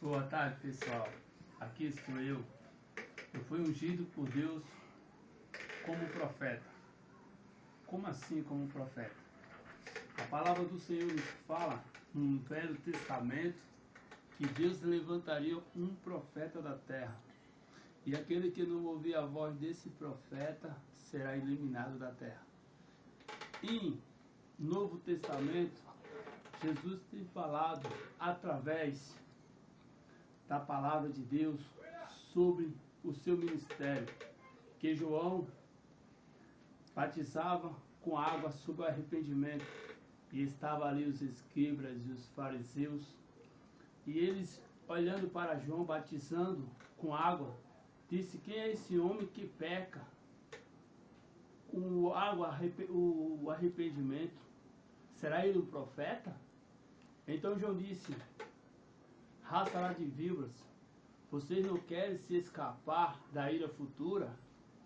Boa tarde, pessoal. Aqui estou eu. Eu fui ungido por Deus como profeta. Como assim como profeta? A palavra do Senhor nos fala no Velho Testamento que Deus levantaria um profeta da terra. E aquele que não ouvir a voz desse profeta será eliminado da terra. E no Novo Testamento, Jesus tem falado através da palavra de Deus sobre o seu ministério, que João batizava com água sob o arrependimento, e estava ali os escribas e os fariseus, e eles olhando para João batizando com água, disse: quem é esse homem que peca com água, o arrependimento? Será ele o profeta? Então João disse: raça lá de víboras, vocês não querem se escapar da ira futura?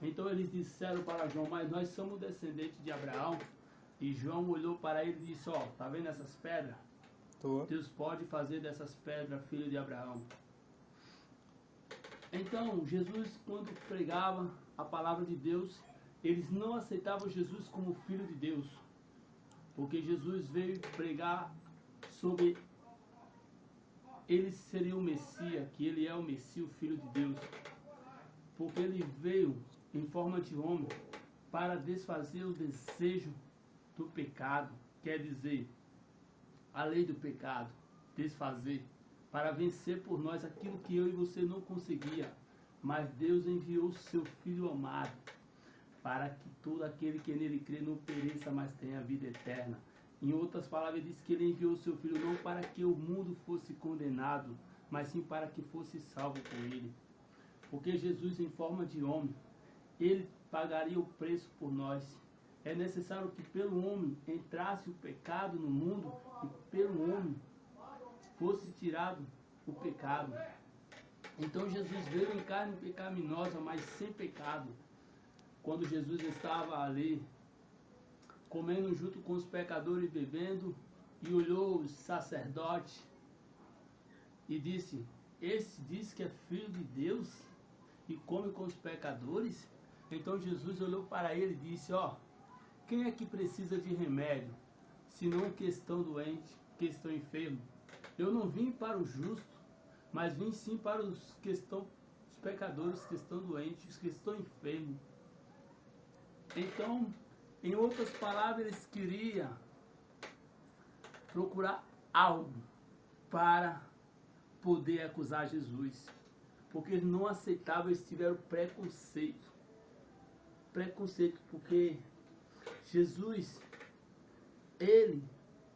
Então eles disseram para João: mas nós somos descendentes de Abraão. E João olhou para ele e disse: ó, tá vendo essas pedras? Deus pode fazer dessas pedras filho de Abraão. Então Jesus, quando pregava a palavra de Deus, eles não aceitavam Jesus como filho de Deus, porque Jesus veio pregar sobre ele seria o Messias, que ele é o Messias, o Filho de Deus, porque ele veio em forma de homem para desfazer o desejo do pecado, quer dizer, a lei do pecado, desfazer, para vencer por nós aquilo que eu e você não conseguia, mas Deus enviou o seu Filho amado, para que todo aquele que nele crê não pereça, mas tenha vida eterna. Em outras palavras, diz que ele enviou o seu Filho não para que o mundo fosse condenado, mas sim para que fosse salvo por ele. Porque Jesus, em forma de homem, ele pagaria o preço por nós. É necessário que pelo homem entrasse o pecado no mundo e pelo homem fosse tirado o pecado. Então Jesus veio em carne pecaminosa, mas sem pecado. Quando Jesus estava ali, comendo junto com os pecadores e bebendo, e olhou os sacerdotes e disse: esse diz que é filho de Deus e come com os pecadores? Então Jesus olhou para ele e disse: ó, quem é que precisa de remédio, senão que estão doentes, que estão enfermos? Eu não vim para o justo, mas vim sim para os pecadores que estão doentes, os que estão enfermos. Então, em outras palavras, eles queriam procurar algo para poder acusar Jesus, porque eles não aceitavam, eles tiveram preconceito, porque Jesus, ele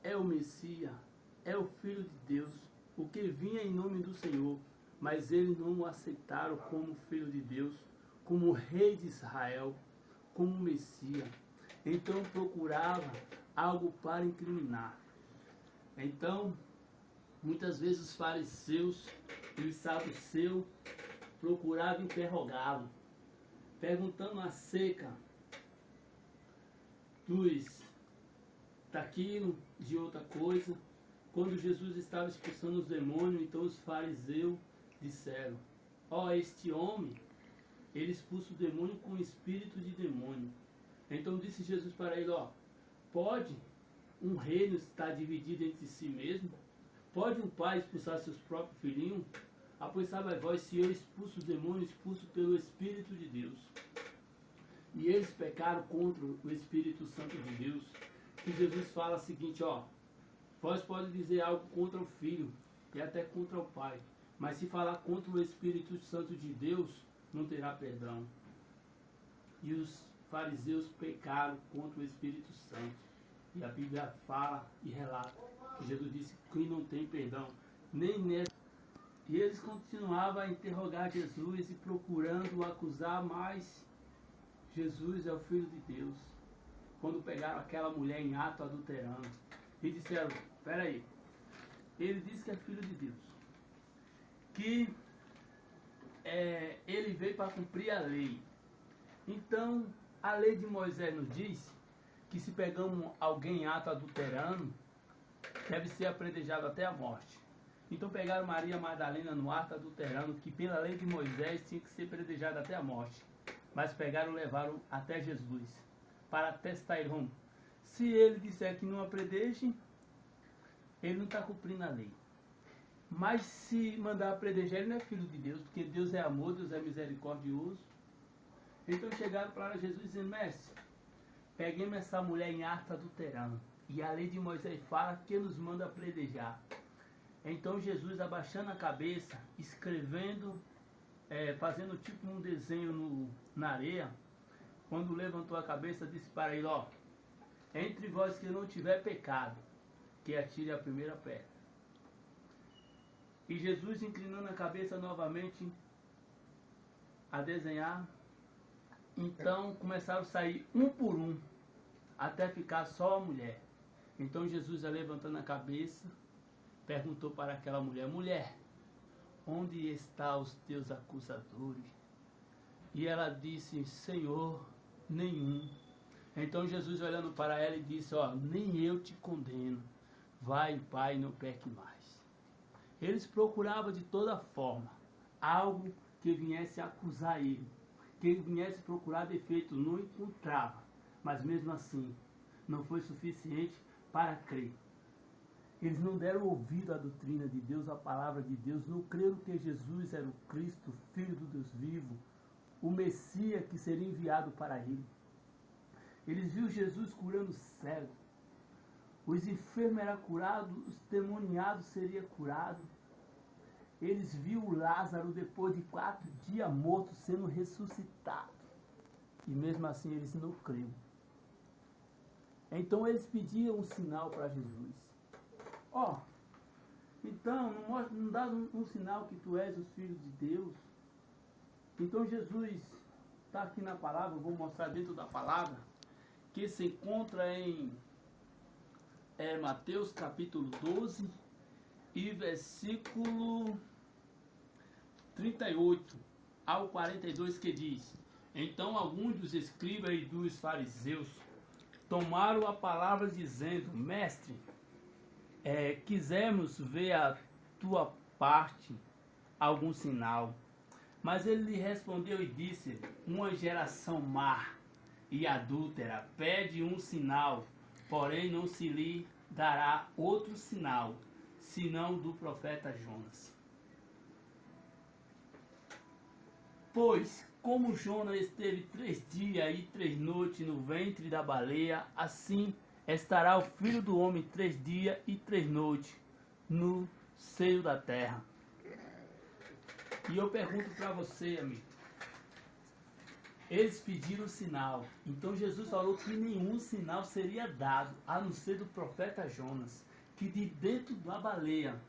é o Messias, é o Filho de Deus, o que vinha em nome do Senhor, mas eles não o aceitaram como Filho de Deus, como Rei de Israel, como Messias. Então procurava algo para incriminar. Então, muitas vezes os fariseus e os saduceus procuravam interrogá-lo, perguntando acerca daquilo, de outra coisa. Quando Jesus estava expulsando os demônios, então os fariseus disseram: ó, este homem, ele expulsa o demônio com espírito de demônio. Então disse Jesus para ele: ó, pode um reino estar dividido entre si mesmo? Pode um pai expulsar seus próprios filhinhos? Ah, pois sabe vós, se eu expulso os demônios, expulso pelo Espírito de Deus. E eles pecaram contra o Espírito Santo de Deus. E Jesus fala o seguinte: ó, vós pode dizer algo contra o Filho e até contra o Pai, mas se falar contra o Espírito Santo de Deus, não terá perdão. E os fariseus pecaram contra o Espírito Santo. E a Bíblia fala e relata que Jesus disse que não tem perdão, nem nessa. E eles continuavam a interrogar Jesus e procurando o acusar, mas Jesus é o Filho de Deus. Quando pegaram aquela mulher em ato adulterando e disseram: peraí, ele diz que é Filho de Deus, que ele veio para cumprir a lei. Então, a lei de Moisés nos diz que se pegamos alguém em ato adulterando, deve ser apedrejado até a morte. Então pegaram Maria Madalena no ato adulterando, que pela lei de Moisés tinha que ser predejado até a morte. Mas pegaram e levaram até Jesus, para testar ele. Se ele disser que não apredejem, ele não está cumprindo a lei. Mas se mandar apredejar, ele não é filho de Deus, porque Deus é amor, Deus é misericordioso. Então chegaram para Jesus dizendo: mestre, peguemos essa mulher em ato adulterando, e a lei de Moisés fala que nos manda apredejar. Então Jesus, abaixando a cabeça, escrevendo, fazendo tipo um desenho na areia, quando levantou a cabeça, disse para ele: ó, entre vós que não tiver pecado, que atire a primeira pedra. E Jesus, inclinando a cabeça novamente a desenhar, então começaram a sair um por um, até ficar só a mulher. Então Jesus, levantando a cabeça, perguntou para aquela mulher: mulher, onde estão os teus acusadores? E ela disse: Senhor, nenhum. Então Jesus, olhando para ela, e disse: ó, nem eu te condeno, vai em paz e não peque mais. Eles procuravam de toda forma algo que viesse acusar ele, que ele viesse procurar defeito, não encontrava, mas mesmo assim não foi suficiente para crer. Eles não deram ouvido à doutrina de Deus, à palavra de Deus, não creram que Jesus era o Cristo, Filho do Deus vivo, o Messias que seria enviado para ele. Eles viram Jesus curando cego, os enfermos eram curados, os demoniados seriam curados. Eles viram Lázaro, depois de 4 dias morto, sendo ressuscitado. E mesmo assim eles não creram. Então eles pediam um sinal para Jesus. Ó, então não dá um sinal que tu és o Filho de Deus? Então Jesus está aqui na palavra, vou mostrar dentro da palavra, que se encontra em Mateus capítulo 12 e versículo 38 ao 42, que diz: então alguns dos escribas e dos fariseus tomaram a palavra dizendo: mestre, quisemos ver a tua parte algum sinal. Mas ele lhe respondeu e disse: uma geração má e adúltera pede um sinal, porém não se lhe dará outro sinal, senão do profeta Jonas. Pois, como Jonas esteve 3 dias e 3 noites no ventre da baleia, assim estará o Filho do Homem 3 dias e 3 noites no seio da terra. E eu pergunto para você, amigo, eles pediram sinal, então Jesus falou que nenhum sinal seria dado, a não ser do profeta Jonas, que de dentro da baleia,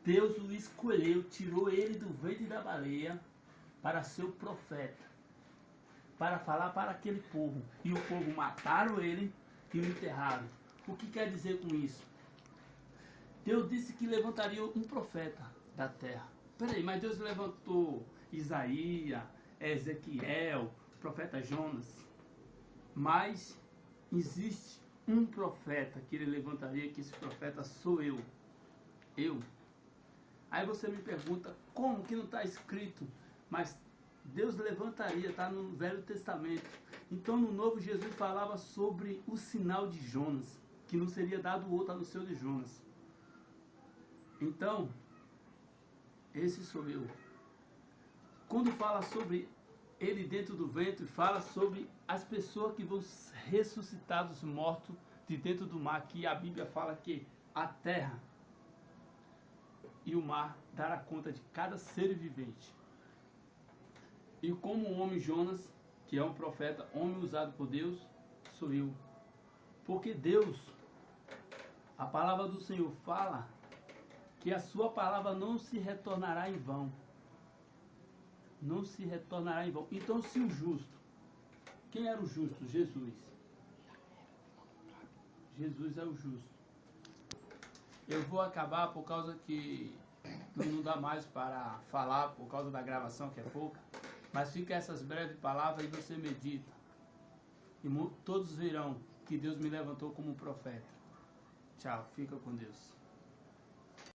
Deus o escolheu, tirou ele do ventre da baleia, para ser o profeta, para falar para aquele povo. E o povo mataram ele e o enterraram. O que quer dizer com isso? Deus disse que levantaria um profeta da terra. Peraí, mas Deus levantou Isaías, Ezequiel, o profeta Jonas. Mas existe um profeta que ele levantaria, que esse profeta sou eu. Eu. Aí você me pergunta, como que não está escrito? Mas Deus levantaria, está no Velho Testamento. Então no Novo Jesus falava sobre o sinal de Jonas, que não seria dado outro a não ser o de Jonas. Então, esse sou eu. Quando fala sobre ele dentro do ventre, fala sobre as pessoas que vão ressuscitar dos mortos de dentro do mar, que a Bíblia fala que a terra e o mar dará conta de cada ser vivente. E como o homem Jonas, que é um profeta, homem usado por Deus, sou eu. Porque Deus, a palavra do Senhor fala que a sua palavra não se retornará em vão. Não se retornará em vão. Então, se o justo, quem era o justo? Jesus. Jesus é o justo. Eu vou acabar por causa que não dá mais para falar, por causa da gravação que é pouca. Mas fica essas breves palavras e você medita. E todos verão que Deus me levantou como profeta. Tchau, fica com Deus.